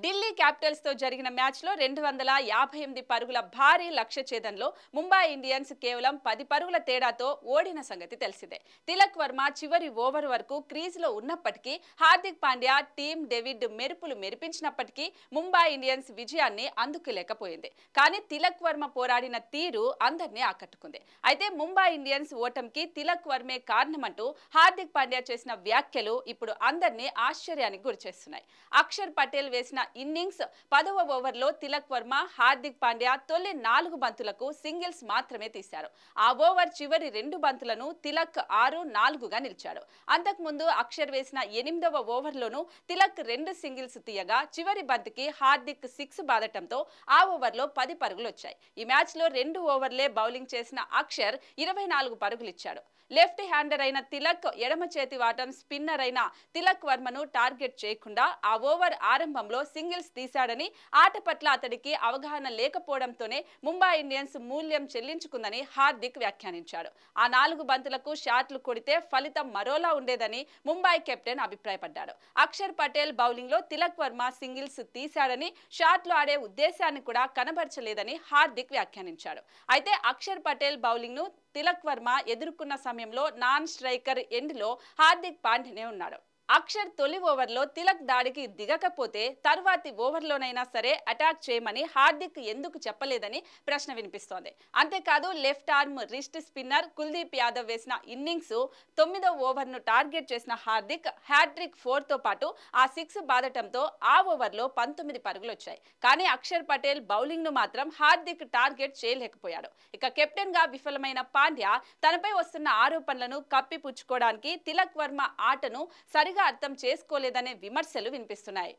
Delhi Capitals తో జరిగిన match లో 258 పరుగుల భారీ లక్ష్య ఛేదనలో ముంబై ఇండియన్స్ కేవలం 10 పరుగుల తేడాతో ఓడిన సంగతి తెలిసిందే. తిలక్ వర్మ చివరి ఓవర్ వరకు క్రీజ్ లో ఉన్నప్పటికీ హార్దిక్ పాండ్యా టీమ్ డేవిడ్ మెరుపులు మెరిపించినప్పటికీ ముంబై ఇండియన్స్ విజయాన్ని అందుకోలేకపోయింది. కానీ తిలక్ వర్మ పోరాడిన తీరు అందరినీ ఆకట్టుకుంది. అయితే ముంబై ఇండియన్స్ ఓటమికి తిలక్ వర్మే కారణమంటూ హార్దిక్ పాండ్యా చేసిన వ్యాఖ్యలు ఇప్పుడు అందరినీ ఆశ్చర్యానికి గురిచేస్తున్నాయి. అక్షర్ పటేల్ వేసిన ఇన్నింగ్స్ 10వ ఓవర్లో తిలక్ వర్మ, హార్దిక్ పాండ్యా తొలి 4 బంతులకు సింగిల్స్ మాత్రమే తీశారు. ఆ ఓవర్ చివరి 2 బంతులను తిలక్ 6-4గా నిలిచాడు. అంతకుముందు అక్షర్ వేసిన 8వ ఓవర్లోనూ తిలక్ 2 సింగిల్స్ తీయగా చివరి బంతికి హార్దిక్ 6 బాదటంతో ఆ ఓవర్లో 10 పరుగులు వచ్చాయి. ఈ మ్యాచ్లో 2 ఓవర్లే బౌలింగ్ చేసిన అక్షర్ 24 పరుగులు ఇచ్చాడు. లెఫ్ట్ హ్యాండర్ అయిన తిలక్ ఎడమ చేతి వాటం స్పిన్నర్ అయిన తిలక్ వర్మను టార్గెట్ చేయకుండా ఆ ఓవర్ ఆరంభంలో సింగిల్స్ తీశాడని, ఆట పట్ల అతడికి అవగాహన లేకపోవడంతోనే ముంబై ఇండియన్స్ మూల్యం చెల్లించుకుందని హార్దిక్ వ్యాఖ్యానించాడు. ఆ 4 బంతులకు షాట్లు కొడితే ఫలితం మరోలా ఉండేదని ముంబై కెప్టెన్ అభిప్రాయపడ్డాడు. అక్షర్ పటేల్ బౌలింగ్ లో తిలక్ వర్మ సింగిల్స్ తీశాడని, షాట్లు ఆడే ఉద్దేశాన్ని కూడా కనబరచలేదని హార్దిక్ వ్యాఖ్యానించాడు. అయితే అక్షర్ పటేల్ బౌలింగ్ ను తిలక్ వర్మ ఎదుర్కొన్న సమయంలో నాన్ స్ట్రైకర్ ఎండ్ లో హార్దిక్ పాండ్యానే ఉన్నాడు. అక్షర్ తొలి ఓవర్లో తిలక్ దాడికి దిగకపోతే తర్వాతి ఓవర్లోనైనా సరే అటాక్ చేయమని హార్దిక్ ఎందుకు చెప్పలేదని ప్రశ్న వినిపిస్తోంది. అంతేకాదు left arm wrist spinner Kuldeep Yadav వేసిన ఇన్నింగ్స్ 9వ ఓవర్ను టార్గెట్ చేసిన హార్దిక్ హ్యాట్రిక్ 4తో పాటు ఆ 6 బాదటంతో ఆ ఓవర్లో 19 పరుగులు వచ్చాయి. కానీ అక్షర్ పటేల్ బౌలింగ్ ను మాత్రం హార్దిక్ టార్గెట్ చేయలేకపోయాడు. ఇక కెప్టెన్ గా విఫలమైన పాండ్యా తనపై వస్తున్న ఆరోపణలను కప్పిపుచ్చుకోవడానికి తిలక్ వర్మ ఆటను సరిగా అర్థం చేసుకోలేదనే విమర్శలు వినిపిస్తున్నాయి.